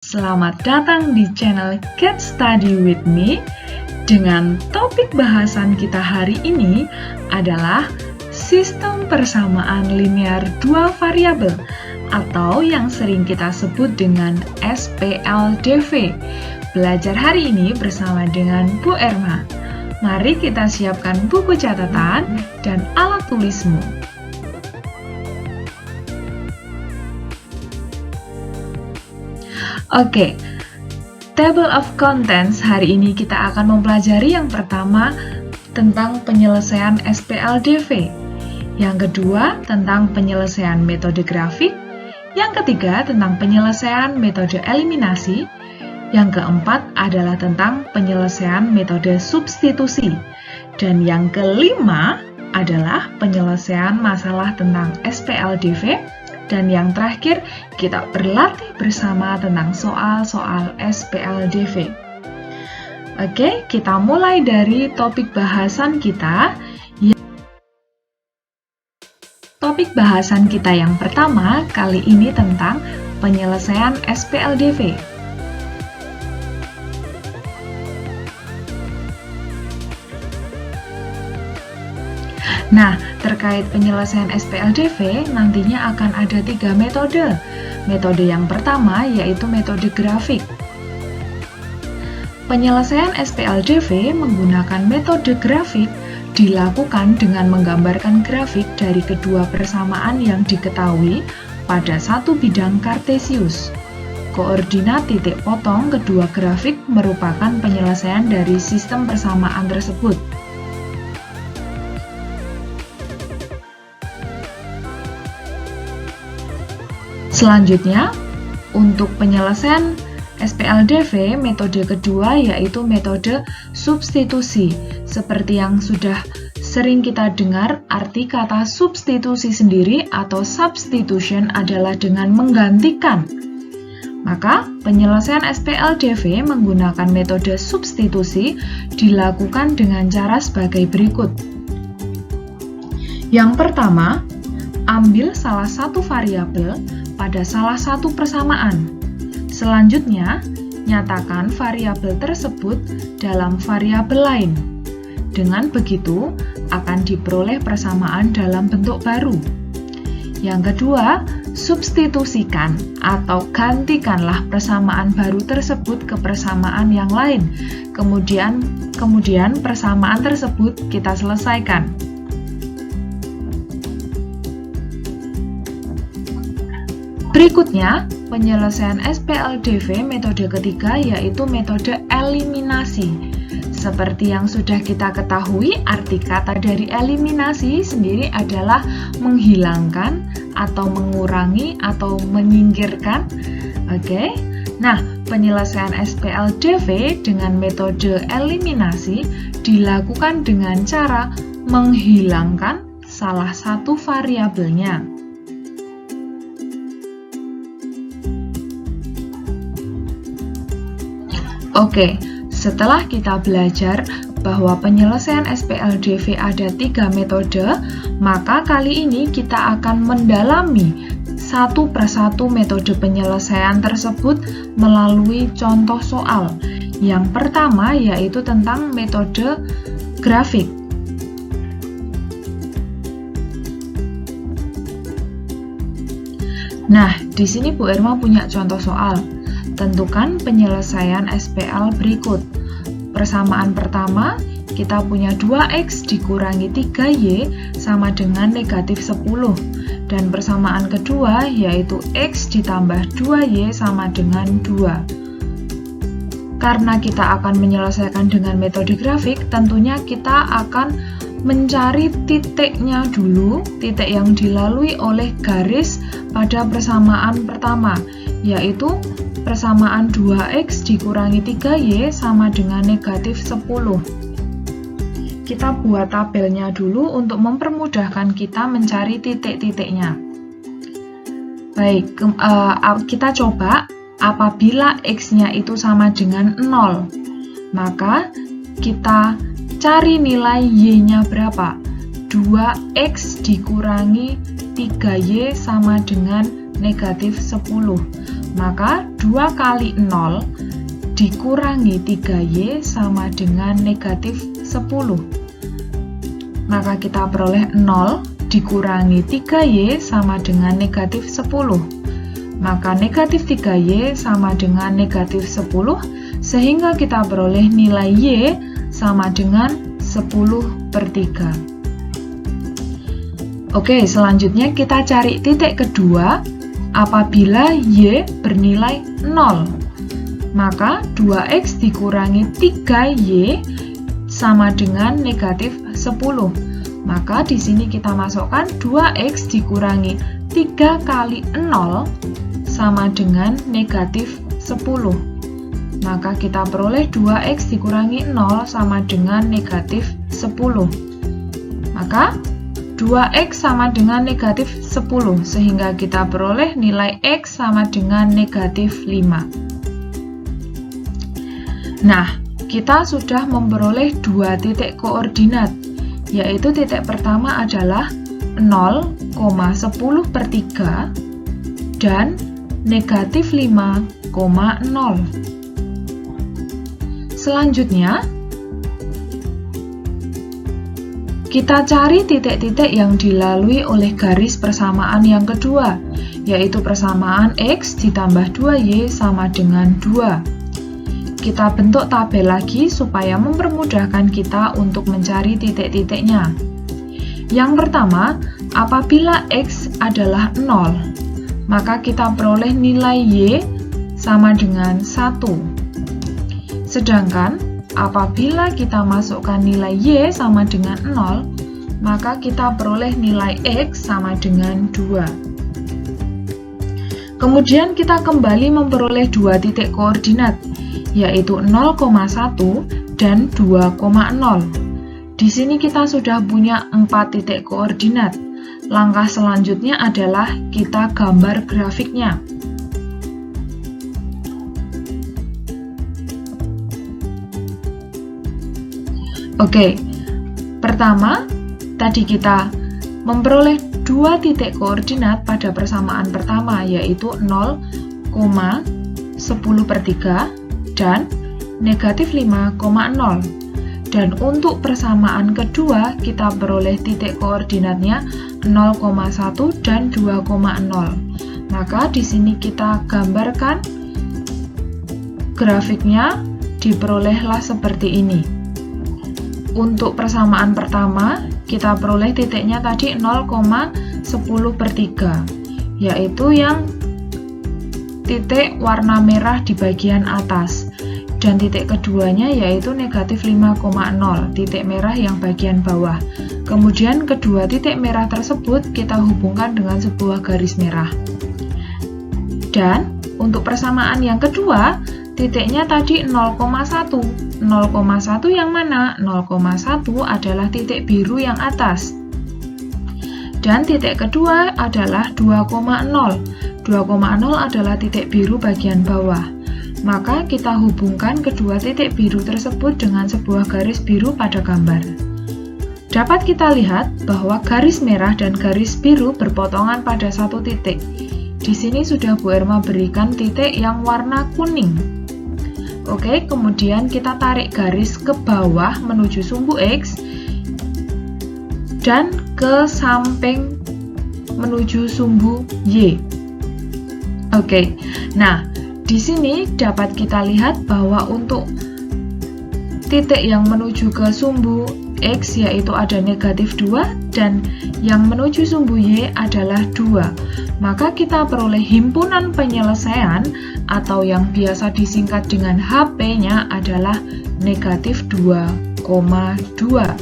Selamat datang di channel Get Study With Me. Dengan topik bahasan kita hari ini adalah sistem persamaan linear dua variabel atau yang sering kita sebut dengan SPLDV. Belajar hari ini bersama dengan Bu Erma. Mari kita siapkan buku catatan dan alat tulismu. Oke, table of contents hari ini kita akan mempelajari yang pertama tentang penyelesaian SPLDV, yang kedua tentang penyelesaian metode grafik, yang ketiga tentang penyelesaian metode eliminasi, yang keempat adalah tentang penyelesaian metode substitusi, dan yang kelima adalah penyelesaian masalah tentang SPLDV. Dan yang terakhir, kita berlatih bersama tentang soal-soal SPLDV. Oke, kita mulai dari topik bahasan kita. Topik bahasan kita yang pertama kali ini tentang penyelesaian SPLDV. Nah, terkait penyelesaian SPLDV, nantinya akan ada 3 metode. Metode yang pertama yaitu metode grafik. Penyelesaian SPLDV menggunakan metode grafik dilakukan dengan menggambarkan grafik dari kedua persamaan yang diketahui pada satu bidang kartesius. Koordinat titik potong kedua grafik merupakan penyelesaian dari sistem persamaan tersebut. Selanjutnya, untuk penyelesaian SPLDV, metode kedua yaitu metode substitusi. Seperti yang sudah sering kita dengar, arti kata substitusi sendiri atau substitution adalah dengan menggantikan. Maka, penyelesaian SPLDV menggunakan metode substitusi dilakukan dengan cara sebagai berikut. Yang pertama, ambil salah satu variabel pada salah satu persamaan. Selanjutnya, nyatakan variabel tersebut dalam variabel lain. Dengan begitu, akan diperoleh persamaan dalam bentuk baru. Yang kedua, substitusikan atau gantikanlah persamaan baru tersebut ke persamaan yang lain. Kemudian persamaan tersebut kita selesaikan. Berikutnya, penyelesaian SPLDV metode ketiga yaitu metode eliminasi. Seperti yang sudah kita ketahui, arti kata dari eliminasi sendiri adalah menghilangkan atau mengurangi atau menyingkirkan. Oke. Nah, penyelesaian SPLDV dengan metode eliminasi dilakukan dengan cara menghilangkan salah satu variabelnya. Oke, setelah kita belajar bahwa penyelesaian SPLDV ada 3 metode, maka kali ini kita akan mendalami satu persatu metode penyelesaian tersebut melalui contoh soal. Yang pertama yaitu tentang metode grafik. Nah, di sini Bu Erma punya contoh soal. Tentukan penyelesaian SPL berikut. Persamaan pertama, kita punya 2x dikurangi 3y sama dengan negatif 10. Dan persamaan kedua yaitu x ditambah 2y sama dengan 2. Karena kita akan menyelesaikan dengan metode grafik, tentunya kita akan mencari titiknya dulu, titik yang dilalui oleh garis pada persamaan pertama, yaitu persamaan 2x dikurangi 3y sama dengan negatif 10. Kita buat tabelnya dulu untuk mempermudahkan kita mencari titik-titiknya. Baik, kita coba apabila x-nya itu sama dengan 0, maka kita cari nilai y-nya berapa. 2x dikurangi 3y sama dengan negatif 10. Maka 2 kali 0 dikurangi 3Y sama dengan negatif 10. Maka kita peroleh 0 dikurangi 3Y sama dengan negatif 10. Maka negatif 3Y sama dengan negatif 10, sehingga kita peroleh nilai Y sama dengan 10/3. Oke, selanjutnya kita cari titik kedua apabila Y bernilai 0. Maka 2X dikurangi 3Y sama dengan negatif 10. Maka di sini kita masukkan 2X dikurangi 3 kali 0 sama dengan negatif 10. Maka kita peroleh 2X dikurangi 0 sama dengan negatif 10. Maka 2X sama dengan negatif 10, sehingga kita peroleh nilai X sama dengan negatif 5. Nah, kita sudah memperoleh dua titik koordinat, yaitu titik pertama adalah 0,10/3 dan negatif 5,0. Selanjutnya, kita cari titik-titik yang dilalui oleh garis persamaan yang kedua, yaitu persamaan X ditambah 2Y sama dengan 2. Kita bentuk tabel lagi supaya mempermudahkan kita untuk mencari titik-titiknya. Yang pertama, apabila X adalah 0, maka kita peroleh nilai Y sama dengan 1. Sedangkan, apabila kita masukkan nilai Y sama dengan 0, maka kita peroleh nilai X sama dengan 2. Kemudian kita kembali memperoleh dua titik koordinat, yaitu 0,1 dan 2,0. Di sini kita sudah punya 4 titik koordinat. Langkah selanjutnya adalah kita gambar grafiknya. Oke, pertama, tadi kita memperoleh dua titik koordinat pada persamaan pertama, yaitu 0,10/3 dan negatif 5,0. Dan untuk persamaan kedua, kita peroleh titik koordinatnya 0,1 dan 2,0. Maka di sini kita gambarkan grafiknya, diperolehlah seperti ini. Untuk persamaan pertama, kita peroleh titiknya tadi 0,10/3, yaitu yang titik warna merah di bagian atas. Dan titik keduanya yaitu negatif 5,0, titik merah yang bagian bawah. Kemudian kedua titik merah tersebut kita hubungkan dengan sebuah garis merah. Dan untuk persamaan yang kedua, titiknya tadi 0,1. 0,1 yang mana? 0,1 adalah titik biru yang atas. Dan titik kedua adalah 2,0. 2,0 adalah titik biru bagian bawah. Maka kita hubungkan kedua titik biru tersebut dengan sebuah garis biru pada gambar. Dapat kita lihat bahwa garis merah dan garis biru berpotongan pada satu titik. Di sini sudah Bu Erma berikan titik yang warna kuning. Oke, kemudian kita tarik garis ke bawah menuju sumbu X dan ke samping menuju sumbu Y. Oke, nah di sini dapat kita lihat bahwa untuk titik yang menuju ke sumbu X yaitu ada negatif 2 dan yang menuju sumbu Y adalah 2. Maka kita peroleh himpunan penyelesaian atau yang biasa disingkat dengan HP-nya adalah negatif 2,2.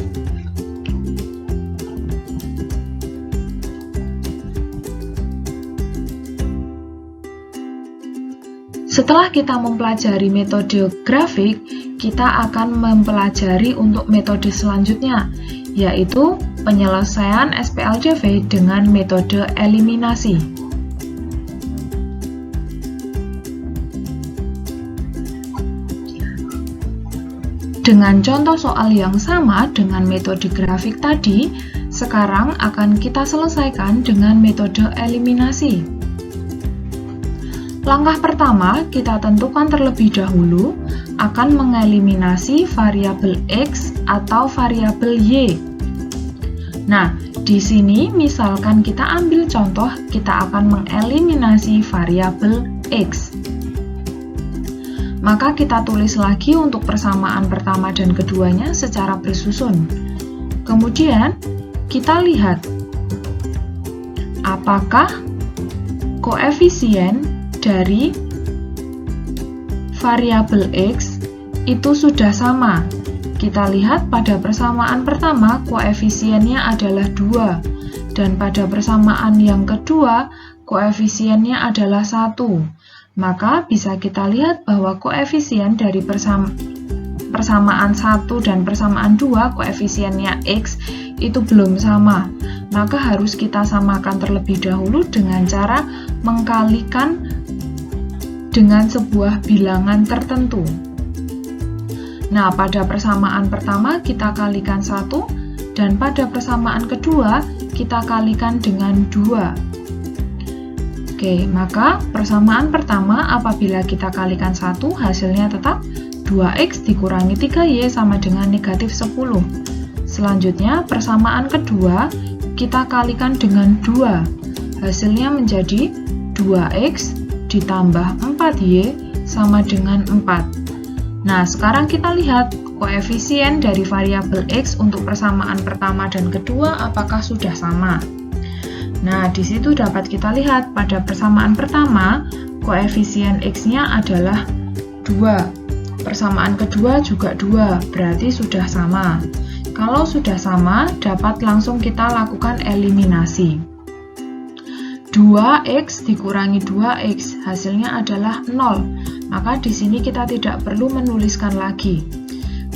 Setelah kita mempelajari metode grafik, kita akan mempelajari untuk metode selanjutnya, yaitu penyelesaian SPLJV dengan metode eliminasi. Dengan contoh soal yang sama dengan metode grafik tadi, sekarang akan kita selesaikan dengan metode eliminasi. Langkah pertama, kita tentukan terlebih dahulu akan mengeliminasi variabel X atau variabel Y. Nah, di sini misalkan kita ambil contoh, kita akan mengeliminasi variabel X. Maka kita tulis lagi untuk persamaan pertama dan keduanya secara bersusun. Kemudian, kita lihat apakah koefisien dari variabel X itu sudah sama. Kita lihat pada persamaan pertama koefisiennya adalah 2, dan pada persamaan yang kedua koefisiennya adalah 1. Maka bisa kita lihat bahwa koefisien dari persamaan 1 dan persamaan 2, koefisiennya X itu belum sama. Maka harus kita samakan terlebih dahulu dengan cara mengkalikan dengan sebuah bilangan tertentu. Nah, pada persamaan pertama kita kalikan 1, dan pada persamaan kedua kita kalikan dengan 2. Oke, maka persamaan pertama apabila kita kalikan 1, hasilnya tetap 2x dikurangi 3y sama dengan negatif 10. Selanjutnya, persamaan kedua kita kalikan dengan 2. Hasilnya menjadi 2x ditambah 4y sama dengan 4. Nah, sekarang kita lihat koefisien dari variabel X untuk persamaan pertama dan kedua apakah sudah sama. Nah, di situ dapat kita lihat pada persamaan pertama, koefisien X-nya adalah 2. Persamaan kedua juga 2, berarti sudah sama. Kalau sudah sama, dapat langsung kita lakukan eliminasi. 2x dikurangi 2x, hasilnya adalah 0. Maka di sini kita tidak perlu menuliskan lagi.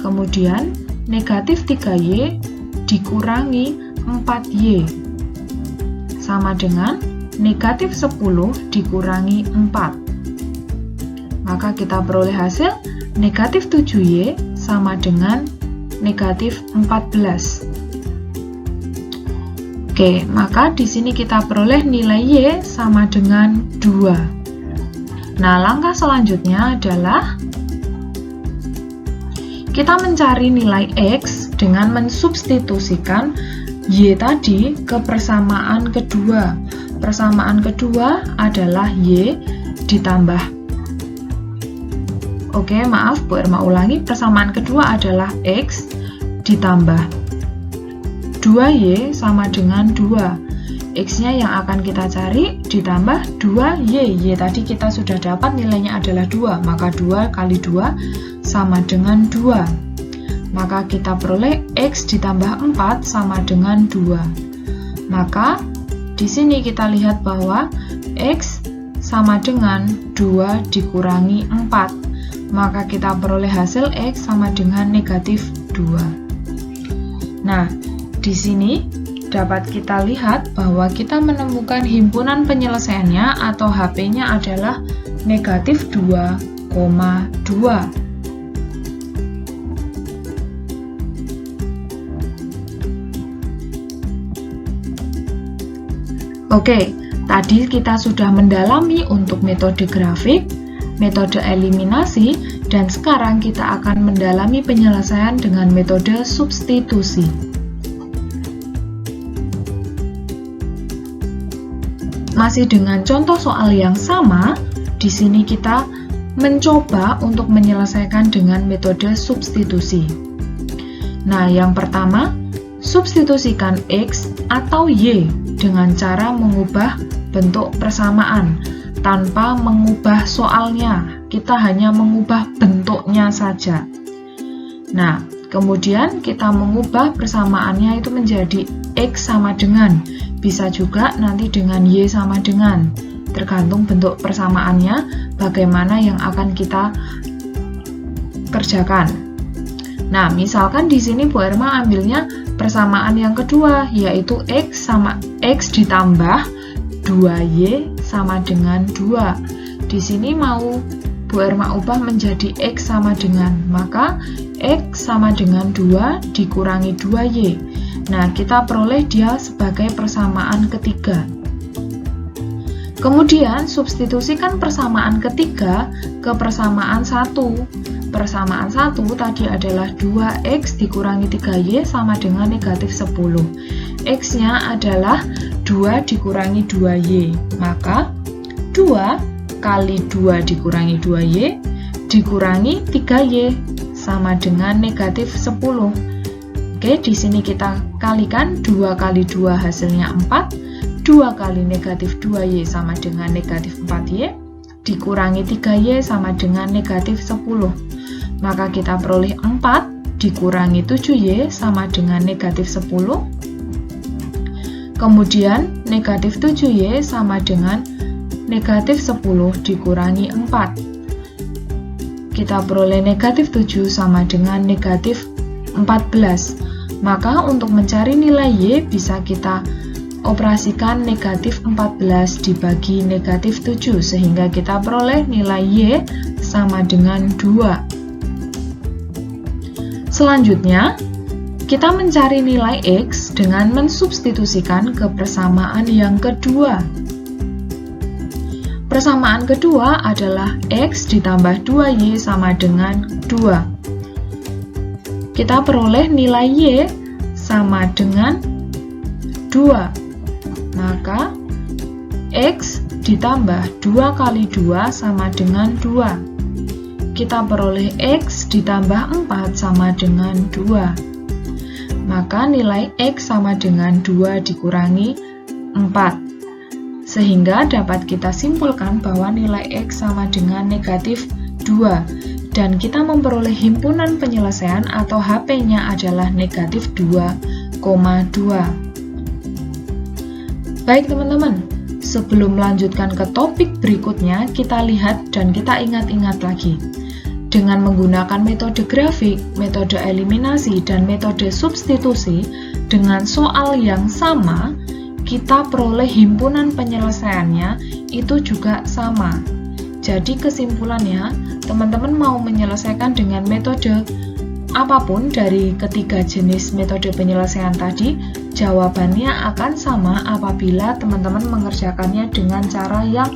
Kemudian, negatif 3y dikurangi 4y. Sama dengan negatif 10 dikurangi 4. Maka kita peroleh hasil negatif 7y sama dengan negatif 14. Oke, maka di sini kita peroleh nilai y sama dengan 2. Nah, langkah selanjutnya adalah kita mencari nilai x dengan mensubstitusikan y tadi ke persamaan kedua. Persamaan kedua adalah y ditambah. Oke, maaf, Bu Irma ulangi. Persamaan kedua adalah x ditambah 2y sama dengan 2. X-nya yang akan kita cari ditambah 2y. Y tadi kita sudah dapat nilainya adalah 2, maka 2 kali 2 sama dengan 2. Maka kita peroleh x ditambah 4 sama dengan 2. Maka di sini kita lihat bahwa x sama dengan 2 dikurangi 4. Maka kita peroleh hasil x sama dengan negatif 2. Nah, di sini dapat kita lihat bahwa kita menemukan himpunan penyelesaiannya atau HP-nya adalah negatif 2,2. Oke, tadi kita sudah mendalami untuk metode grafik, metode eliminasi, dan sekarang kita akan mendalami penyelesaian dengan metode substitusi. Masih dengan contoh soal yang sama, di sini kita mencoba untuk menyelesaikan dengan metode substitusi. Nah, yang pertama, substitusikan X atau Y dengan cara mengubah bentuk persamaan tanpa mengubah soalnya. Kita hanya mengubah bentuknya saja. Nah, kemudian kita mengubah persamaannya itu menjadi X sama dengan. Bisa juga nanti dengan Y sama dengan. Tergantung bentuk persamaannya, bagaimana yang akan kita kerjakan. Nah, misalkan di sini Bu Irma ambilnya persamaan yang kedua, yaitu X sama X ditambah 2Y sama dengan 2. Di sini mau Bu Irma ubah menjadi X sama dengan, maka X sama dengan 2 dikurangi 2Y. Nah, kita peroleh dia sebagai persamaan ketiga. Kemudian, substitusikan persamaan ketiga ke persamaan 1. Persamaan 1 tadi adalah 2x dikurangi 3y sama dengan negatif 10. X-nya adalah 2 dikurangi 2y. Maka, 2 kali 2 dikurangi 2y dikurangi 3y sama dengan negatif 10. Oke, di sini kita kalikan 2 kali 2 hasilnya 4. 2 kali negatif 2y sama dengan negatif 4y, dikurangi 3y sama dengan negatif 10. Maka kita peroleh 4 dikurangi 7y sama dengan negatif 10. Kemudian negatif 7y sama dengan negatif 10 dikurangi 4. Kita peroleh negatif 7 sama dengan negatif 14. Maka untuk mencari nilai y bisa kita operasikan negatif 14 dibagi negatif 7 sehingga kita peroleh nilai y sama dengan 2. Selanjutnya, kita mencari nilai x dengan mensubstitusikan ke persamaan yang kedua. Persamaan kedua adalah x ditambah 2y sama dengan 2. Kita peroleh nilai y sama dengan 2. Maka, x ditambah 2 kali 2 sama dengan 2. Kita peroleh x ditambah 4 sama dengan 2. Maka nilai x sama dengan 2 dikurangi 4. Sehingga dapat kita simpulkan bahwa nilai x sama dengan negatif 2. Dan kita memperoleh himpunan penyelesaian atau HP-nya adalah negatif 2,2. Baik teman-teman, sebelum melanjutkan ke topik berikutnya, kita lihat dan kita ingat-ingat lagi. Dengan menggunakan metode grafik, metode eliminasi, dan metode substitusi, dengan soal yang sama, kita peroleh himpunan penyelesaiannya itu juga sama. Jadi kesimpulannya, teman-teman mau menyelesaikan dengan metode apapun dari ketiga jenis metode penyelesaian tadi, jawabannya akan sama apabila teman-teman mengerjakannya dengan cara yang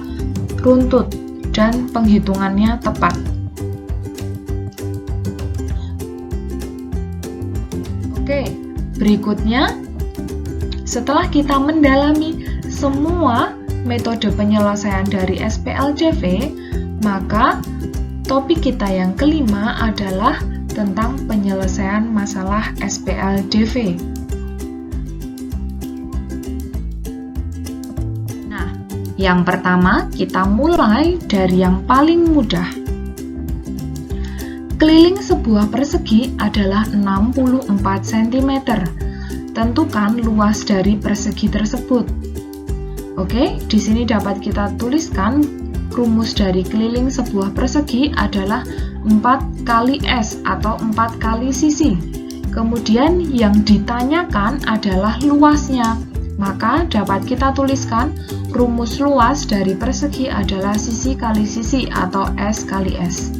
runtut dan penghitungannya tepat. Oke, berikutnya setelah kita mendalami semua metode penyelesaian dari SPLJV, maka topik kita yang kelima adalah tentang penyelesaian masalah SPLJV. Nah, yang pertama kita mulai dari yang paling mudah. Keliling sebuah persegi adalah 64 cm. Tentukan luas dari persegi tersebut. Oke, di sini dapat kita tuliskan rumus dari keliling sebuah persegi adalah 4 kali S atau 4 kali sisi. Kemudian yang ditanyakan adalah luasnya. Maka dapat kita tuliskan rumus luas dari persegi adalah sisi kali sisi atau S kali S.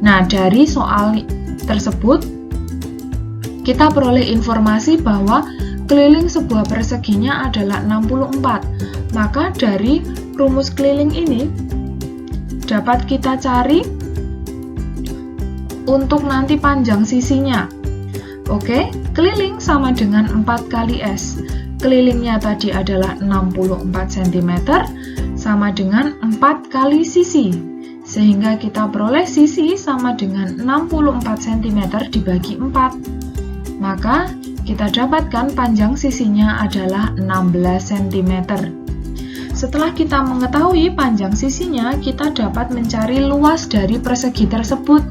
Nah, dari soal tersebut kita peroleh informasi bahwa keliling sebuah perseginya adalah 64. Maka dari rumus keliling ini dapat kita cari untuk nanti panjang sisinya. Oke, keliling sama dengan 4 kali S. Kelilingnya tadi adalah 64 cm sama dengan 4 kali sisi. Sehingga kita peroleh sisi sama dengan 64 cm dibagi 4. Maka kita dapatkan panjang sisinya adalah 16 cm. Setelah kita mengetahui panjang sisinya, kita dapat mencari luas dari persegi tersebut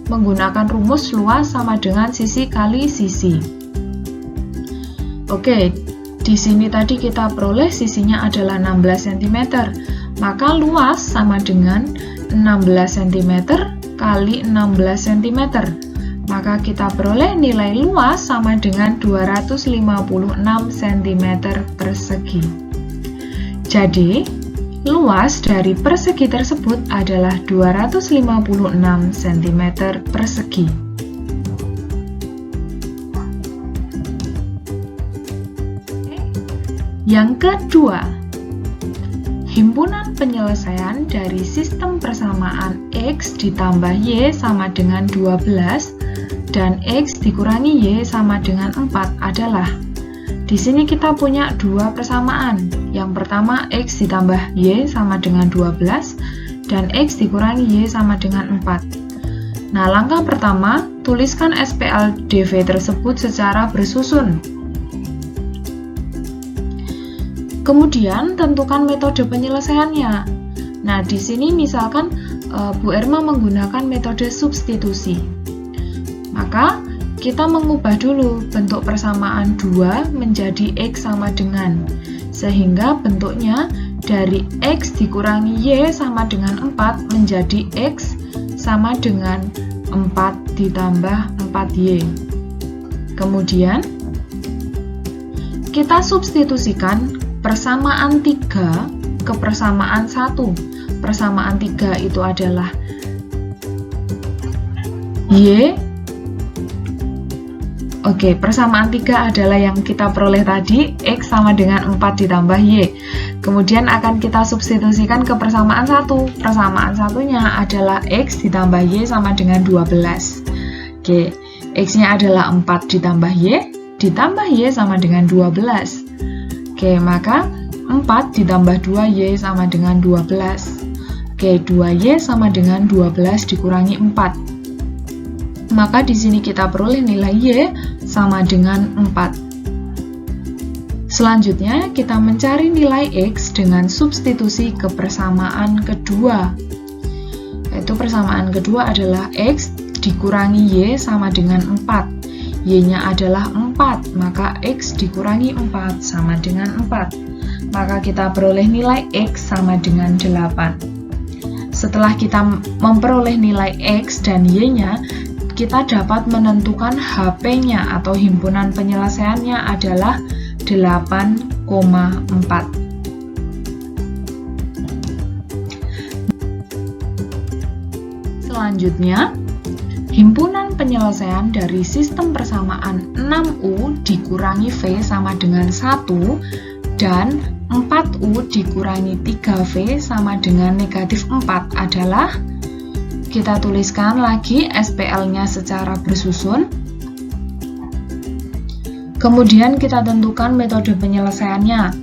menggunakan rumus luas sama dengan sisi kali sisi. Oke, di sini tadi kita peroleh sisinya adalah 16 cm, maka luas sama dengan 16 cm kali 16 cm. Maka kita peroleh nilai luas sama dengan 256 cm persegi. Jadi, luas dari persegi tersebut adalah 256 cm persegi. Yang kedua, himpunan penyelesaian dari sistem persamaan X ditambah Y sama dengan 12 dan X dikurangi Y sama dengan 4 adalah, di sini kita punya dua persamaan. Yang pertama X ditambah Y sama dengan 12 dan X dikurangi Y sama dengan 4. Nah, langkah pertama, tuliskan SPLDV tersebut secara bersusun. Kemudian tentukan metode penyelesaiannya. Nah, di sini misalkan Bu Erma menggunakan metode substitusi. Maka kita mengubah dulu bentuk persamaan 2 menjadi X sama dengan, sehingga bentuknya dari X dikurangi Y sama dengan 4 menjadi X sama dengan 4 ditambah 4Y. Kemudian kita substitusikan persamaan 3 ke persamaan 1. Persamaan 3 itu adalah Y. Oke, persamaan 3 adalah yang kita peroleh tadi, X sama dengan 4 ditambah Y. Kemudian akan kita substitusikan ke persamaan 1. Persamaan satunya adalah X ditambah Y sama dengan 12. Oke, X-nya adalah 4 ditambah Y sama dengan 12. Oke, maka 4 ditambah 2Y sama dengan 12. Oke, 2Y sama dengan 12 dikurangi 4. Maka di sini kita peroleh nilai Y sama dengan 4. Selanjutnya, kita mencari nilai X dengan substitusi ke persamaan kedua. Yaitu persamaan kedua adalah X dikurangi Y sama dengan 4. Y-nya adalah 4, maka X dikurangi 4 sama dengan 4. Maka kita peroleh nilai X sama dengan 8. Setelah kita memperoleh nilai X dan Y-nya, kita dapat menentukan HP-nya atau himpunan penyelesaiannya adalah 8,4. Selanjutnya, himpunan penyelesaian dari sistem persamaan 6U dikurangi V sama dengan 1 dan 4U dikurangi 3V sama dengan negatif 4 adalah, kita tuliskan lagi SPL-nya secara bersusun. Kemudian kita tentukan metode penyelesaiannya.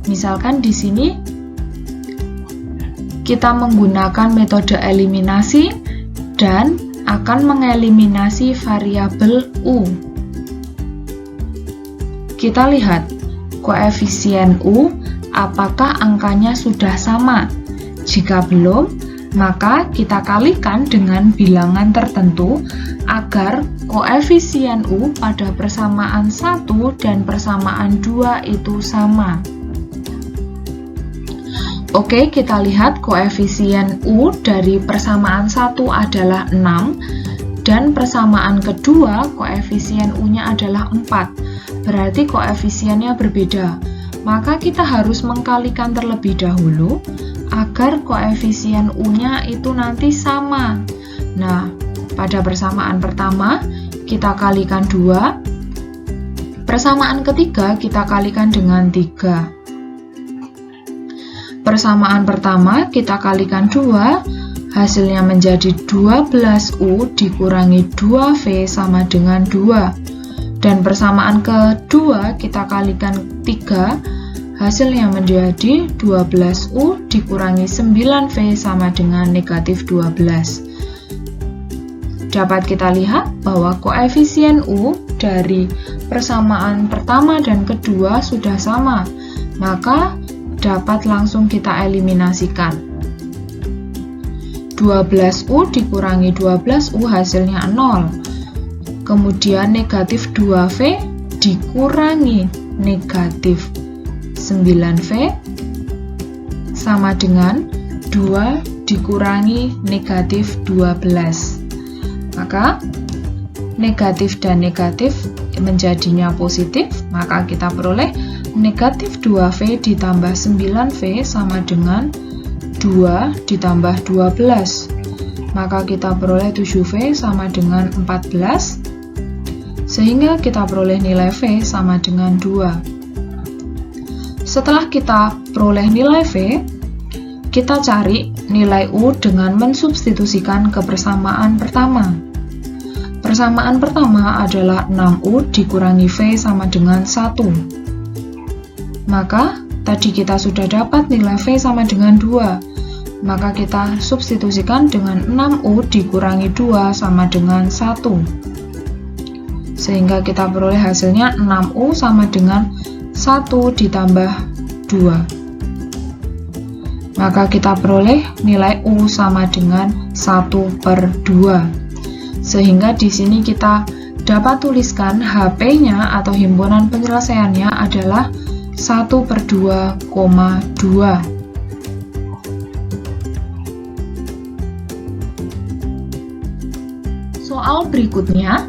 Misalkan di sini kita menggunakan metode eliminasi dan akan mengeliminasi variabel U. Kita lihat koefisien U, apakah angkanya sudah sama? Jika belum, maka kita kalikan dengan bilangan tertentu agar koefisien U pada persamaan 1 dan persamaan 2 itu sama. Oke, kita lihat koefisien U dari persamaan 1 adalah 6 dan persamaan kedua koefisien U-nya adalah 4. Berarti koefisiennya berbeda. Maka kita harus mengkalikan terlebih dahulu agar koefisien U-nya itu nanti sama. Nah, pada persamaan pertama kita kalikan 2. Persamaan ketiga kita kalikan dengan 3. Persamaan pertama kita kalikan 2, hasilnya menjadi 12U dikurangi 2V sama dengan 2. Dan persamaan kedua kita kalikan 3, hasilnya menjadi 12U dikurangi 9V sama dengan negatif 12. Dapat kita lihat bahwa koefisien U dari persamaan pertama dan kedua sudah sama, maka dapat langsung kita eliminasikan. 12U dikurangi 12U hasilnya 0. Kemudian negatif 2V dikurangi negatif 9V sama dengan 2 dikurangi negatif 12. Maka negatif dan negatif menjadinya positif, maka kita peroleh negatif 2V ditambah 9V sama dengan 2 ditambah 12. Maka kita peroleh 7V sama dengan 14, sehingga kita peroleh nilai V sama dengan 2. Setelah kita peroleh nilai V, kita cari nilai U dengan mensubstitusikan ke persamaan pertama. Persamaan pertama adalah 6U dikurangi V sama dengan 1. Maka, tadi kita sudah dapat nilai V sama dengan 2. Maka kita substitusikan dengan 6U dikurangi 2 sama dengan 1. Sehingga kita peroleh hasilnya 6U sama dengan 1 ditambah 2. Maka kita peroleh nilai U sama dengan 1/2. Sehingga di sini kita dapat tuliskan HP-nya atau himpunan penyelesaiannya adalah 1/2,2. Soal berikutnya,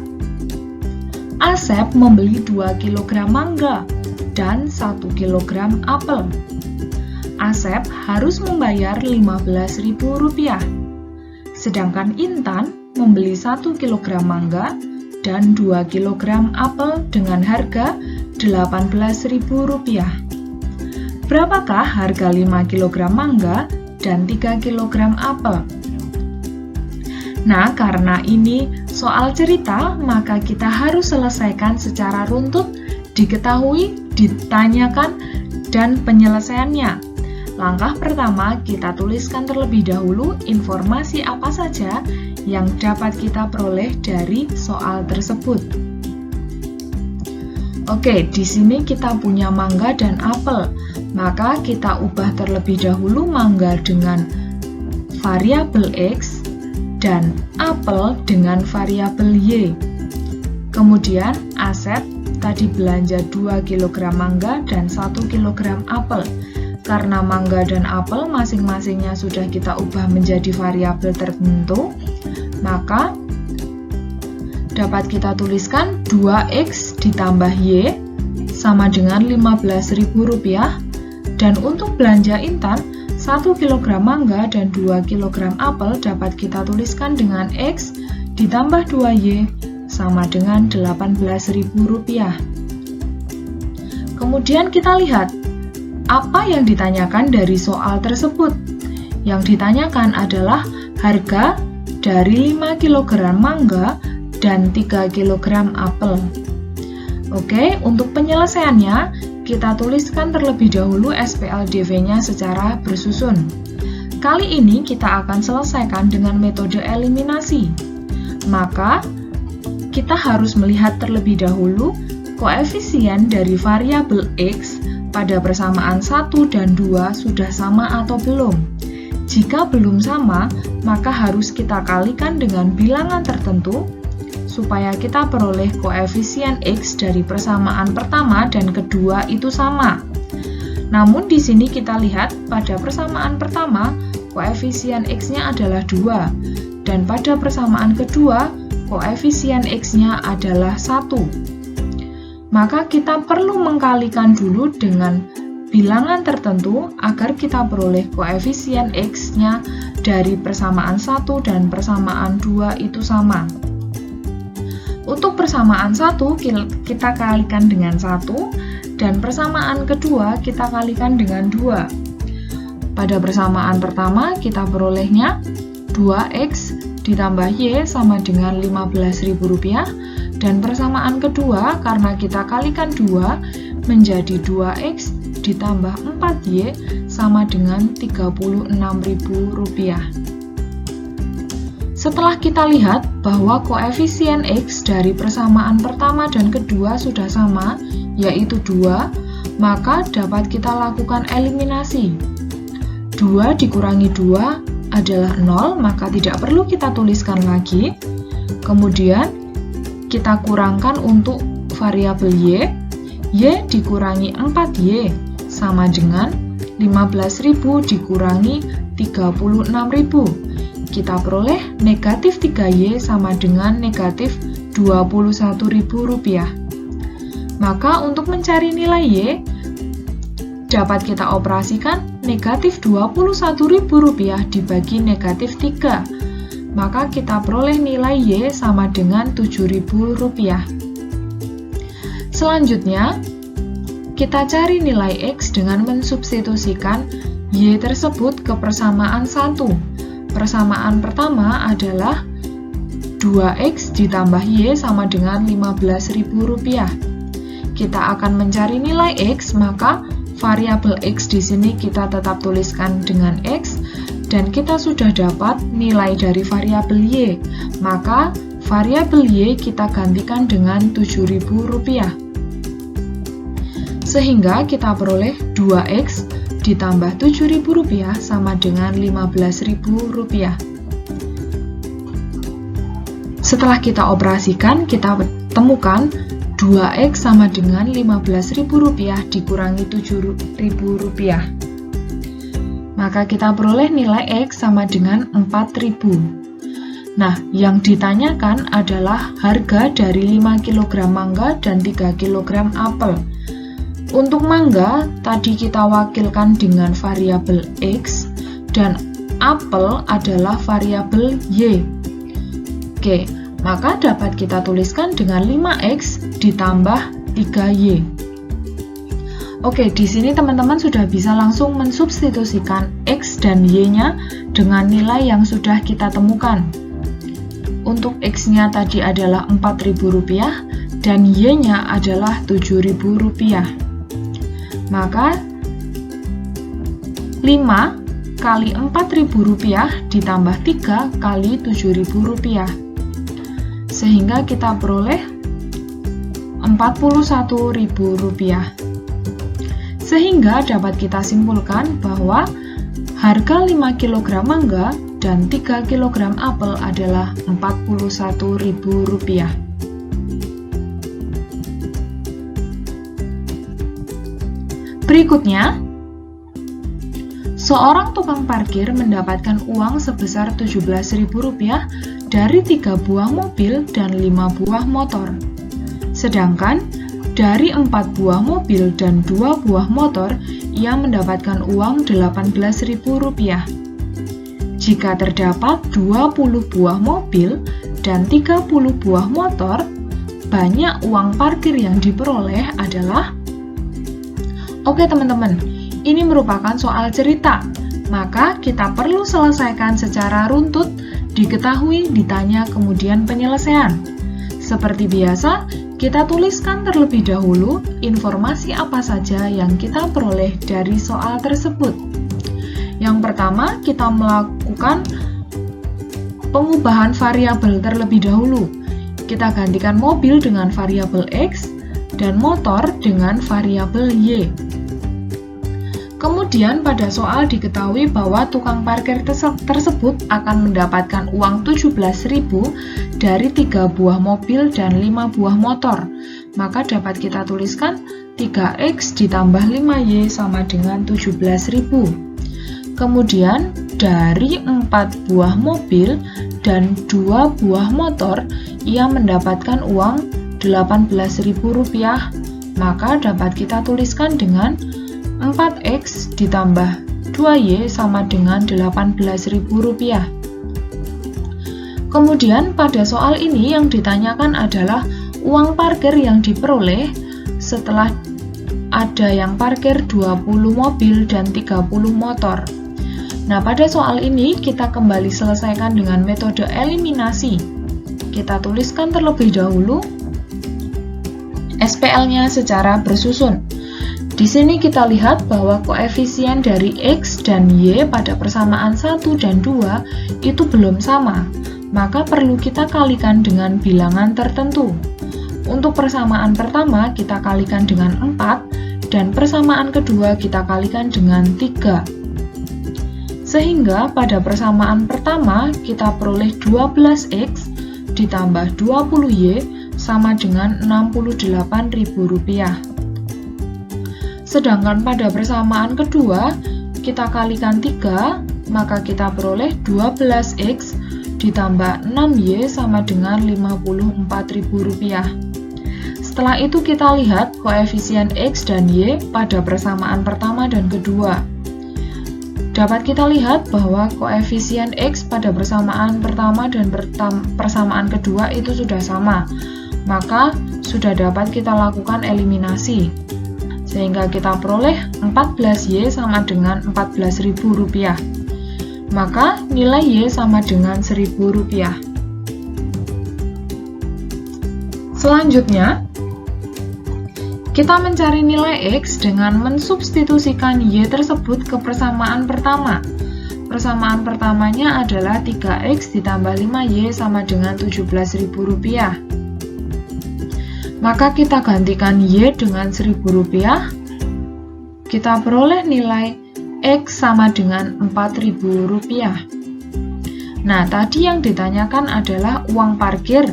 Asep membeli 2 kg mangga dan 1 kg apel. Asep harus membayar Rp15.000. Sedangkan Intan membeli 1 kg mangga dan 2 kg apel dengan harga Rp18.000. Berapakah harga 5 kg mangga dan 3 kg apel? Nah, karena ini soal cerita, maka kita harus selesaikan secara runtut, diketahui, ditanyakan, dan penyelesaiannya. Langkah pertama, kita tuliskan terlebih dahulu informasi apa saja yang dapat kita peroleh dari soal tersebut. Oke, di sini kita punya mangga dan apel, maka kita ubah terlebih dahulu mangga dengan variabel X dan apel dengan variabel Y. Kemudian, Asep tadi belanja 2 kg mangga dan 1 kg apel. Karena mangga dan apel masing-masingnya sudah kita ubah menjadi variabel tertentu, maka dapat kita tuliskan 2X ditambah Y sama dengan Rp15.000. Dan untuk belanja Intan, 1 kg mangga dan 2 kg apel dapat kita tuliskan dengan X ditambah 2Y sama dengan Rp18.000. Kemudian kita lihat apa yang ditanyakan dari soal tersebut. Yang ditanyakan adalah harga dari 5 kg mangga dan 3 kg apel. Oke, untuk penyelesaiannya, kita tuliskan terlebih dahulu SPLDV-nya secara bersusun. Kali ini kita akan selesaikan dengan metode eliminasi. Maka, kita harus melihat terlebih dahulu koefisien dari variabel X pada persamaan 1 dan 2 sudah sama atau belum. Jika belum sama, maka harus kita kalikan dengan bilangan tertentu supaya kita peroleh koefisien X dari persamaan pertama dan kedua itu sama. Namun di sini kita lihat pada persamaan pertama, koefisien X-nya adalah 2, dan pada persamaan kedua, koefisien X-nya adalah 1. Maka kita perlu mengkalikan dulu dengan bilangan tertentu agar kita peroleh koefisien X-nya dari persamaan 1 dan persamaan 2 itu sama. Untuk persamaan 1 kita kalikan dengan 1 dan persamaan kedua kita kalikan dengan 2. Pada persamaan pertama kita perolehnya 2X ditambah Y sama dengan Rp15.000. Dan persamaan kedua, karena kita kalikan 2, menjadi 2X ditambah 4Y sama dengan Rp36.000. Setelah kita lihat bahwa koefisien X dari persamaan pertama dan kedua sudah sama, yaitu 2, maka dapat kita lakukan eliminasi. 2 dikurangi 2 adalah 0, maka tidak perlu kita tuliskan lagi. Kemudian, kita kurangkan untuk variabel Y, Y dikurangi 4Y sama dengan 15.000 dikurangi 36.000. Kita peroleh negatif 3Y sama dengan negatif Rp21.000. Maka untuk mencari nilai Y, dapat kita operasikan negatif Rp21.000 dibagi negatif 3. Maka kita peroleh nilai Y sama dengan Rp7.000. Selanjutnya, kita cari nilai X dengan mensubstitusikan Y tersebut ke persamaan 1. Persamaan pertama adalah 2X ditambah Y sama dengan Rp15.000. Kita akan mencari nilai X, maka variabel X di sini kita tetap tuliskan dengan X, dan kita sudah dapat nilai dari variabel Y, maka variabel Y kita gantikan dengan Rp7.000. Sehingga kita peroleh 2X ditambah Rp7.000 sama dengan Rp15.000. Setelah kita operasikan, kita temukan 2X sama dengan Rp15.000 dikurangi Rp7.000. Maka kita peroleh nilai X sama dengan 4.000. Nah, yang ditanyakan adalah harga dari 5 kg mangga dan 3 kg apel. Untuk mangga, tadi kita wakilkan dengan variabel X, dan apel adalah variabel Y. Oke, maka dapat kita tuliskan dengan 5X ditambah 3Y. Oke, di sini teman-teman sudah bisa langsung mensubstitusikan X dan Y-nya dengan nilai yang sudah kita temukan. Untuk X-nya tadi adalah Rp4.000 dan Y-nya adalah Rp7.000. Maka 5 kali Rp4.000 ditambah 3 kali Rp7.000. Sehingga kita peroleh Rp41.000. Sehingga dapat kita simpulkan bahwa harga 5 kg mangga dan 3 kg apel adalah Rp41.000. Berikutnya, seorang tukang parkir mendapatkan uang sebesar Rp17.000 dari 3 buah mobil dan 5 buah motor. Sedangkan dari 4 buah mobil dan 2 buah motor, ia mendapatkan uang Rp18.000. Jika terdapat 20 buah mobil dan 30 buah motor, banyak uang parkir yang diperoleh adalah... Oke teman-teman, ini merupakan soal cerita, maka kita perlu selesaikan secara runtut, diketahui, ditanya, kemudian penyelesaian. Seperti biasa, kita tuliskan terlebih dahulu informasi apa saja yang kita peroleh dari soal tersebut. Yang pertama, kita melakukan pengubahan variabel terlebih dahulu. Kita gantikan mobil dengan variabel X dan motor dengan variabel Y. Kemudian pada soal diketahui bahwa tukang parkir tersebut akan mendapatkan uang Rp17.000 dari 3 buah mobil dan 5 buah motor. Maka dapat kita tuliskan 3X ditambah 5Y sama dengan Rp17.000. Kemudian dari 4 buah mobil dan 2 buah motor, ia mendapatkan uang Rp18.000. Maka dapat kita tuliskan dengan 4X ditambah 2Y sama dengan Rp18.000. Kemudian pada soal ini yang ditanyakan adalah uang parkir yang diperoleh setelah ada yang parkir 20 mobil dan 30 motor. Nah, pada soal ini kita kembali selesaikan dengan metode eliminasi. Kita tuliskan terlebih dahulu SPL-nya secara bersusun. Di sini kita lihat bahwa koefisien dari X dan Y pada persamaan 1 dan 2 itu belum sama, maka perlu kita kalikan dengan bilangan tertentu. Untuk persamaan pertama kita kalikan dengan 4, dan persamaan kedua kita kalikan dengan 3. Sehingga pada persamaan pertama kita peroleh 12X ditambah 20Y sama dengan Rp68.000. Sedangkan pada persamaan kedua, kita kalikan 3, maka kita peroleh 12X ditambah 6Y sama dengan Rp54.000. Setelah itu kita lihat koefisien X dan Y pada persamaan pertama dan kedua. Dapat kita lihat bahwa koefisien X pada persamaan pertama dan persamaan kedua itu sudah sama, maka sudah dapat kita lakukan eliminasi. sehingga kita peroleh 14Y sama dengan Rp14.000. Maka nilai Y sama dengan Rp1.000. Selanjutnya, kita mencari nilai X dengan mensubstitusikan Y tersebut ke persamaan pertama. Persamaan pertamanya adalah 3X ditambah 5Y sama dengan Rp17.000. Maka kita gantikan Y dengan Rp1.000. Kita peroleh nilai X sama dengan Rp4.000. Nah, tadi yang ditanyakan adalah uang parkir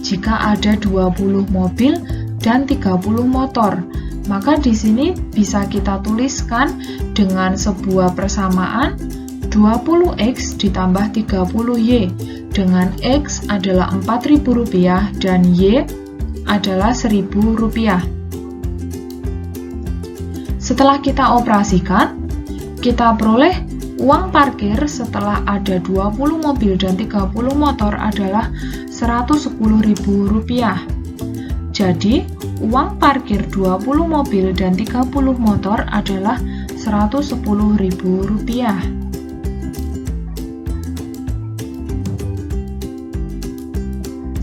jika ada 20 mobil dan 30 motor. Maka di sini bisa kita tuliskan dengan sebuah persamaan 20X ditambah 30Y, dengan X adalah Rp4.000 dan Y adalah Rp1.000. Setelah kita operasikan, kita peroleh uang parkir setelah ada 20 mobil dan 30 motor adalah Rp110.000. Jadi, uang parkir 20 mobil dan 30 motor adalah Rp110.000.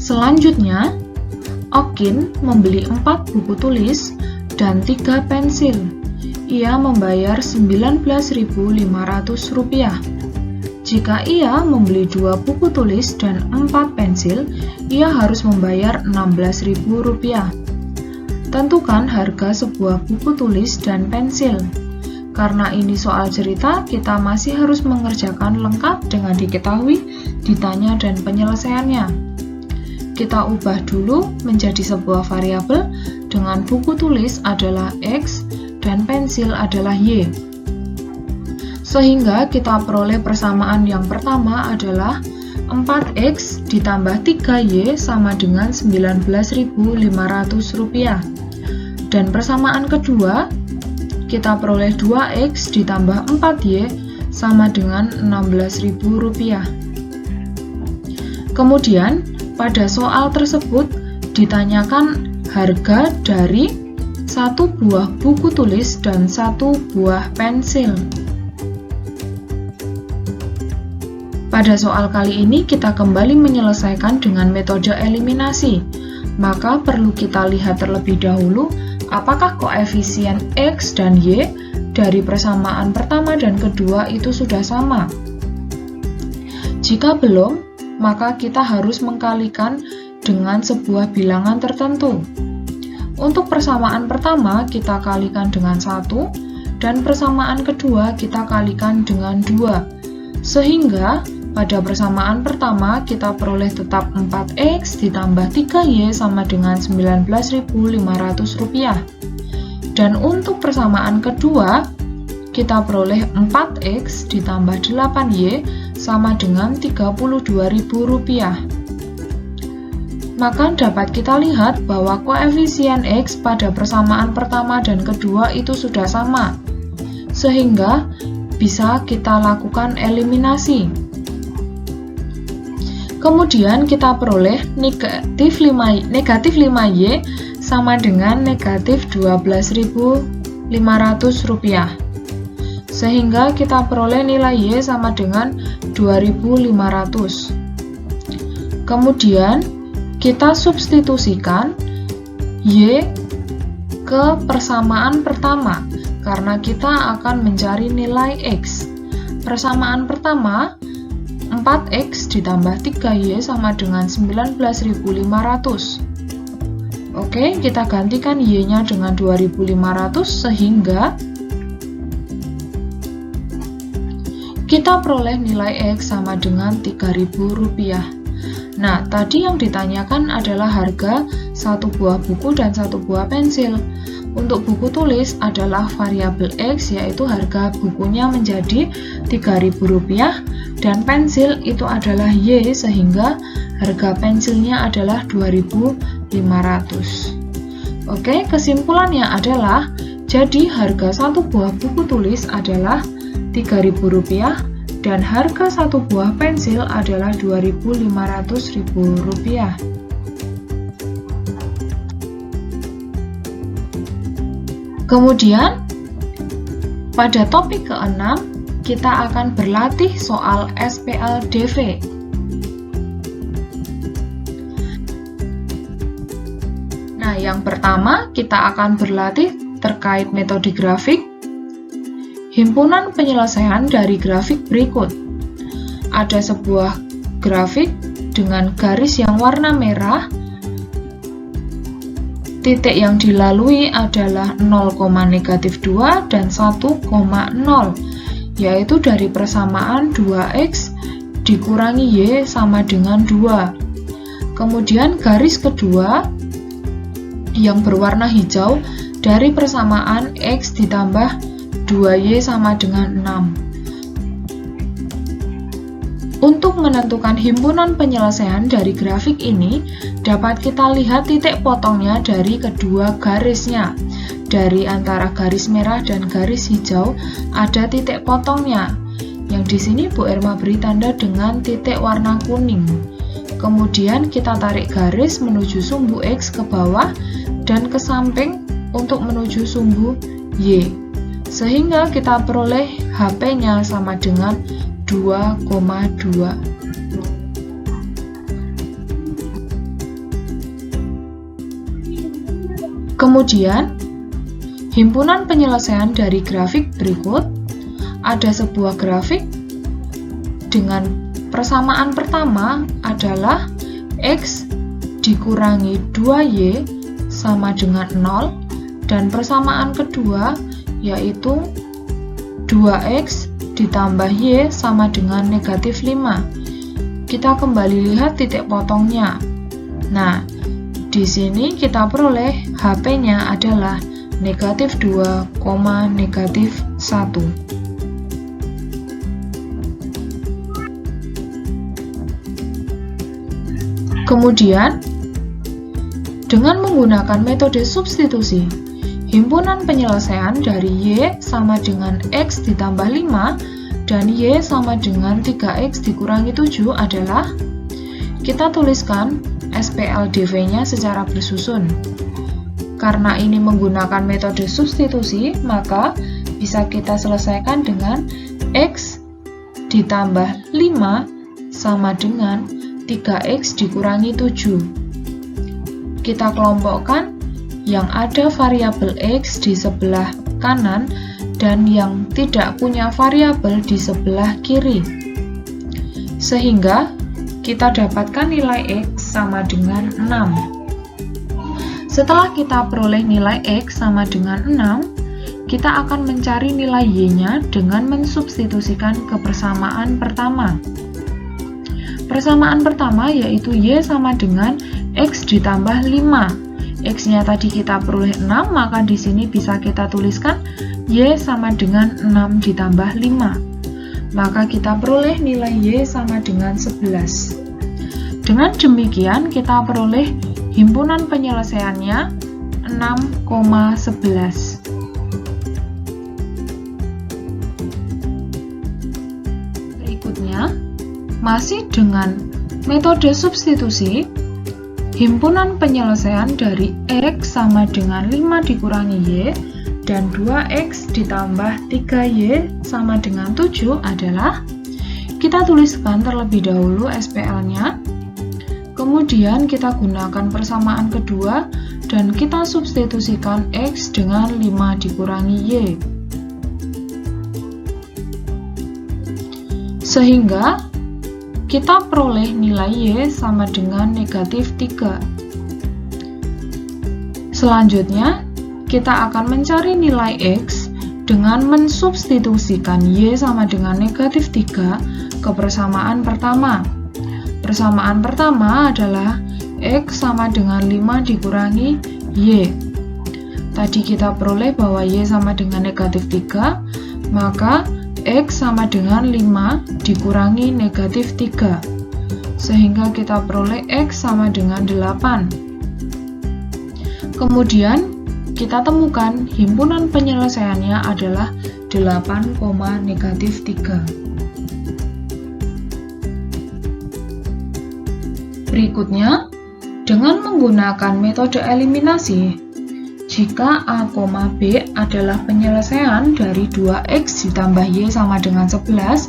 Selanjutnya, Okin membeli 4 buku tulis dan 3 pensil. Ia membayar Rp19.500. Jika ia membeli 2 buku tulis dan 4 pensil, ia harus membayar Rp16.000. Tentukan harga sebuah buku tulis dan pensil. Karena ini soal cerita, kita masih harus mengerjakan lengkap dengan diketahui, ditanya, dan penyelesaiannya. Kita ubah dulu menjadi sebuah variabel dengan buku tulis adalah X dan pensil adalah Y. Sehingga kita peroleh persamaan yang pertama adalah 4X ditambah 3Y sama dengan Rp19.500. Dan persamaan kedua, kita peroleh 2X ditambah 4Y sama dengan Rp16.000. Kemudian, pada soal tersebut ditanyakan harga dari 1 buah buku tulis dan 1 buah pensil. Pada soal kali ini kita kembali menyelesaikan dengan metode eliminasi. Maka perlu kita lihat terlebih dahulu apakah koefisien X dan Y dari persamaan pertama dan kedua itu sudah sama. Jika belum, maka kita harus mengkalikan dengan sebuah bilangan tertentu. Untuk persamaan pertama kita kalikan dengan 1 dan persamaan kedua kita kalikan dengan 2. Sehingga pada persamaan pertama kita peroleh tetap 4X ditambah 3Y sama dengan Rp19.500. Dan untuk persamaan kedua kita peroleh 4X ditambah 8Y sama dengan Rp32.000. Maka dapat kita lihat bahwa koefisien X pada persamaan pertama dan kedua itu sudah sama, sehingga bisa kita lakukan eliminasi. Kemudian kita peroleh negatif 5Y sama dengan negatif Rp12.500. Sehingga kita peroleh nilai Y sama dengan 2.500. Kemudian kita substitusikan Y ke persamaan pertama karena kita akan mencari nilai X. Persamaan pertama 4X ditambah 3Y sama dengan 19.500. Oke, kita gantikan Y-nya dengan 2.500 sehingga kita peroleh nilai X sama dengan Rp3.000. Nah, tadi yang ditanyakan adalah harga 1 buah buku dan 1 buah pensil. Untuk buku tulis adalah variabel X, yaitu harga bukunya menjadi Rp3.000 dan pensil itu adalah Y, sehingga harga pensilnya adalah Rp2.500. Oke, kesimpulannya adalah jadi harga 1 buah buku tulis adalah Rp3.000 dan harga 1 buah pensil adalah Rp2.500.000. Kemudian, pada topik ke-6, kita akan berlatih soal SPLDV. Nah, yang pertama kita akan berlatih terkait metode grafik, himpunan penyelesaian dari grafik berikut. Ada sebuah grafik dengan garis yang warna merah, titik yang dilalui adalah 0,-2 dan 1,0, yaitu dari persamaan 2x dikurangi y sama dengan 2. Kemudian garis kedua yang berwarna hijau dari persamaan x ditambah 2y sama dengan 6. Untuk menentukan himpunan penyelesaian dari grafik ini, dapat kita lihat titik potongnya dari kedua garisnya. Dari antara garis merah dan garis hijau ada titik potongnya. Yang di sini Bu Erma beri tanda dengan titik warna kuning. Kemudian kita tarik garis menuju sumbu X ke bawah dan ke samping untuk menuju sumbu Y. Sehingga kita peroleh HP-nya sama dengan 2,2. Kemudian, himpunan penyelesaian dari grafik berikut. Ada sebuah grafik dengan persamaan pertama adalah X dikurangi 2Y sama dengan 0, dan persamaan kedua yaitu 2X ditambah Y sama dengan -5. Kita kembali lihat titik potongnya. Nah, di sini kita peroleh HP-nya adalah -2, -1. Kemudian, dengan menggunakan metode substitusi, himpunan penyelesaian dari Y sama dengan X ditambah 5 dan Y sama dengan 3X dikurangi 7 adalah, kita tuliskan SPLDV-nya secara bersusun. Karena ini menggunakan metode substitusi, maka bisa kita selesaikan dengan X ditambah 5 sama dengan 3X dikurangi 7. Kita kelompokkan yang ada variabel X di sebelah kanan dan yang tidak punya variabel di sebelah kiri. Sehingga kita dapatkan nilai X sama dengan 6. Setelah kita peroleh nilai X sama dengan 6, kita akan mencari nilai Y-nya dengan mensubstitusikan ke persamaan pertama. Persamaan pertama yaitu Y sama dengan X ditambah 5. X-nya tadi kita peroleh 6, maka di sini bisa kita tuliskan Y sama dengan 6 ditambah 5. Maka kita peroleh nilai Y sama dengan 11. Dengan demikian, kita peroleh himpunan penyelesaiannya 6,11. Berikutnya, masih dengan metode substitusi, himpunan penyelesaian dari X sama dengan 5 dikurangi Y dan 2X ditambah 3Y sama dengan 7 adalah, kita tuliskan terlebih dahulu SPL-nya, kemudian kita gunakan persamaan kedua dan kita substitusikan X dengan 5 dikurangi Y. Sehingga kita peroleh nilai Y sama dengan -3. Selanjutnya, kita akan mencari nilai X dengan mensubstitusikan Y sama dengan -3 ke persamaan pertama. Persamaan pertama adalah X sama dengan 5 dikurangi Y. Tadi kita peroleh bahwa Y sama dengan -3, maka X sama dengan 5 dikurangi -3, sehingga kita peroleh X sama dengan 8. Kemudian, kita temukan himpunan penyelesaiannya adalah 8,-3. Berikutnya, dengan menggunakan metode eliminasi, jika A, B adalah penyelesaian dari 2x ditambah Y sama dengan 11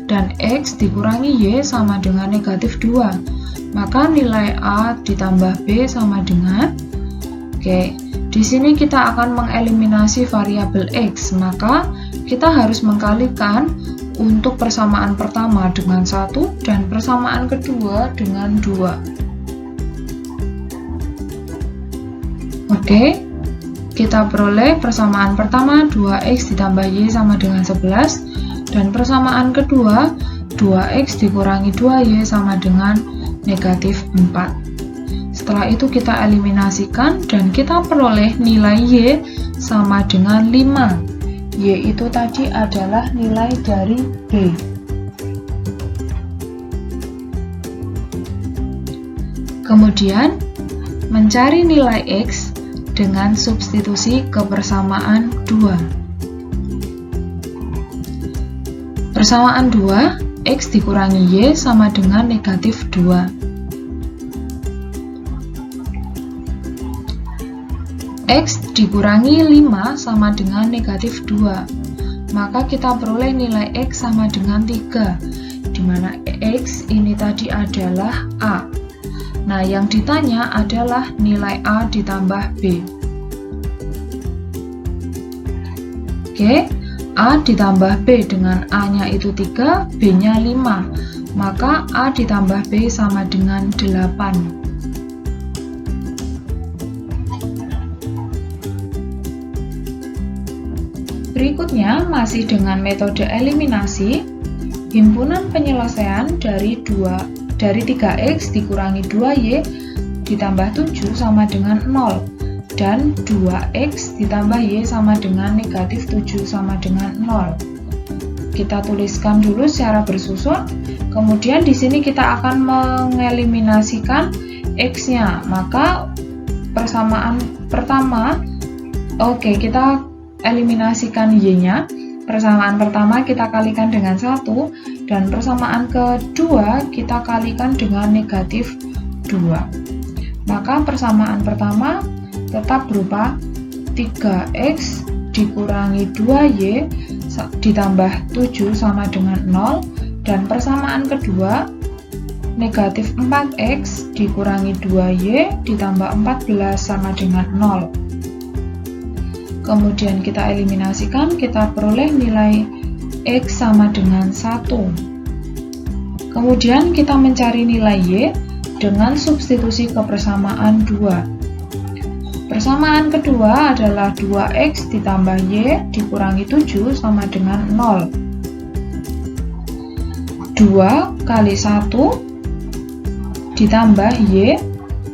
dan X dikurangi Y sama dengan negatif 2, maka nilai A ditambah B sama dengan, di sini kita akan mengeliminasi variabel X, maka kita harus mengkalikan untuk persamaan pertama dengan 1 dan persamaan kedua dengan 2. Kita peroleh persamaan pertama 2x ditambah Y sama dengan 11 dan persamaan kedua 2x dikurangi 2Y sama dengan negatif 4. Setelah itu kita eliminasikan dan kita peroleh nilai Y sama dengan 5. Y itu tadi adalah nilai dari B. Kemudian mencari nilai X dengan substitusi kebersamaan 2. Persamaan 2, X dikurangi Y sama dengan negatif 2. X dikurangi 5 sama dengan negatif 2, maka kita peroleh nilai X sama dengan 3, di mana X ini tadi adalah A. Nah, yang ditanya adalah nilai A ditambah B. A ditambah B dengan A-nya itu 3, B-nya 5, maka A ditambah B sama dengan 8. Berikutnya, masih dengan metode eliminasi, himpunan penyelesaian dari 3x dikurangi 2y ditambah 7 sama dengan 0, dan 2x ditambah y sama dengan negatif 7 sama dengan 0. Kita tuliskan dulu secara bersusun, kemudian di sini kita akan mengeliminasikan x-nya, maka persamaan pertama, kita eliminasikan y-nya. Persamaan pertama kita kalikan dengan 1 dan persamaan kedua kita kalikan dengan negatif 2. Maka persamaan pertama tetap berupa 3x dikurangi 2y ditambah 7 sama dengan 0, dan persamaan kedua negatif 4x dikurangi 2y ditambah 14 sama dengan 0. Kemudian kita eliminasikan, kita peroleh nilai X sama dengan 1. Kemudian kita mencari nilai Y dengan substitusi kebersamaan 2. Persamaan kedua adalah 2X ditambah Y dikurangi 7 sama dengan 0. 2 kali 1 ditambah Y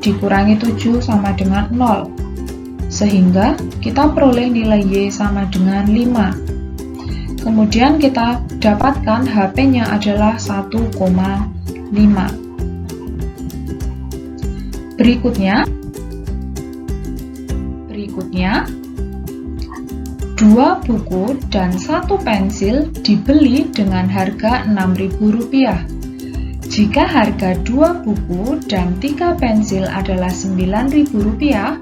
dikurangi 7 sama dengan 0. Sehingga kita peroleh nilai Y sama dengan 5. Kemudian kita dapatkan HP-nya adalah 1,5. Berikutnya 2 buku dan 1 pensil dibeli dengan harga Rp6.000. Jika harga 2 buku dan 3 pensil adalah Rp9.000,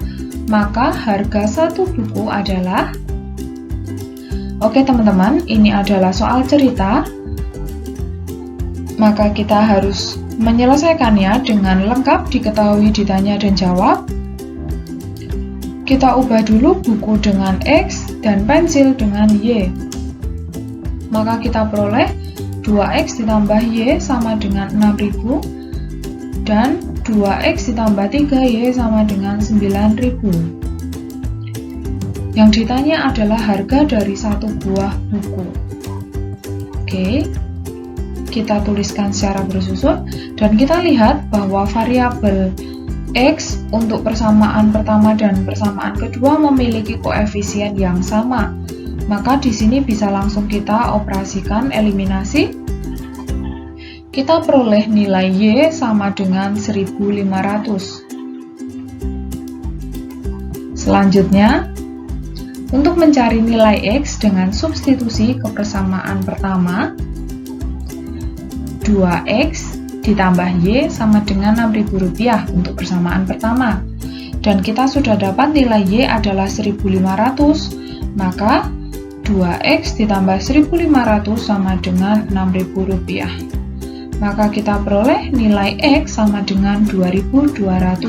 maka harga 1 buku adalah, teman-teman, ini adalah soal cerita, maka kita harus menyelesaikannya dengan lengkap diketahui ditanya dan jawab. Kita ubah dulu buku dengan X dan pensil dengan Y, maka kita peroleh 2X ditambah Y sama dengan 6.000 dan 2X ditambah 3Y sama dengan 9.000. Yang ditanya adalah harga dari 1 buah buku. Kita tuliskan secara bersusun dan kita lihat bahwa variabel X untuk persamaan pertama dan persamaan kedua memiliki koefisien yang sama. Maka di sini bisa langsung kita operasikan eliminasi. Kita peroleh nilai Y sama dengan 1.500. Selanjutnya, untuk mencari nilai X dengan substitusi kebersamaan pertama, 2X ditambah Y sama dengan Rp6.000 untuk persamaan pertama. dan kita sudah dapat nilai Y adalah 1.500, maka 2X ditambah 1.500 sama dengan Rp6.000. Maka kita peroleh nilai X sama dengan Rp2.250.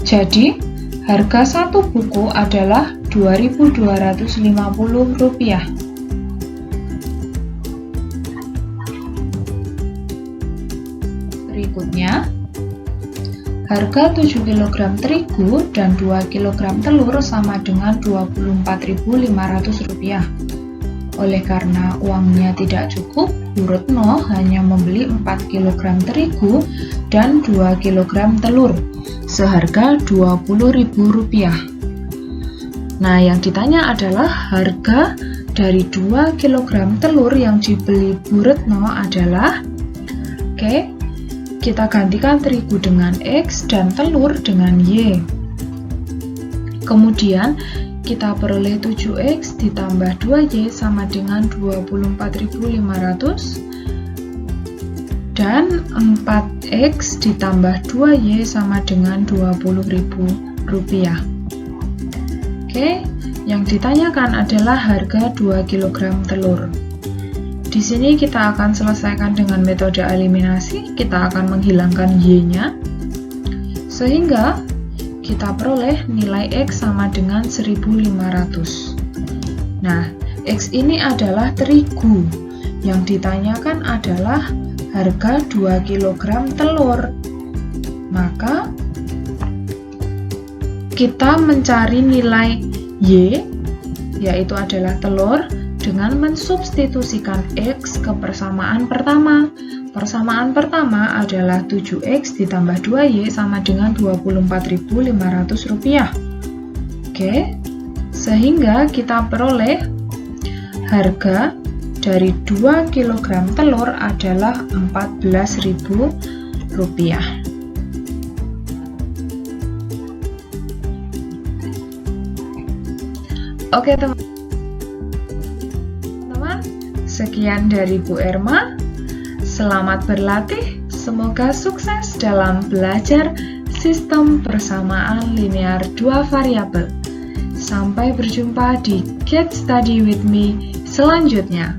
Jadi, harga satu buku adalah Rp2.250. Berikutnya, harga 7 kg terigu dan 2 kg telur sama dengan Rp24.500. Oleh karena uangnya tidak cukup, Bu Retno hanya membeli 4 kg terigu dan 2 kg telur seharga Rp20.000. Nah, yang ditanya adalah harga dari 2 kg telur yang dibeli Bu Retno adalah, kita gantikan terigu dengan X dan telur dengan Y. Kemudian, kita peroleh 7X ditambah 2Y sama dengan 24.500 dan 4X ditambah 2Y sama dengan Rp20.000. Yang ditanyakan adalah harga 2 kg telur. Di sini kita akan selesaikan dengan metode eliminasi, kita akan menghilangkan Y-nya, sehingga kita peroleh nilai X sama dengan 1.500. Nah, X ini adalah terigu, yang ditanyakan adalah harga 2 kg telur. Maka, kita mencari nilai Y, yaitu adalah telur, dengan mensubstitusikan X ke persamaan pertama. Persamaan pertama adalah 7X ditambah 2Y sama dengan Rp24.500. Sehingga kita peroleh harga dari 2 kg telur adalah Rp14.000. Oke, teman-teman. Sekian dari Bu Erma. Selamat berlatih, semoga sukses dalam belajar sistem persamaan linear 2 variabel. Sampai berjumpa di Get Study With Me selanjutnya.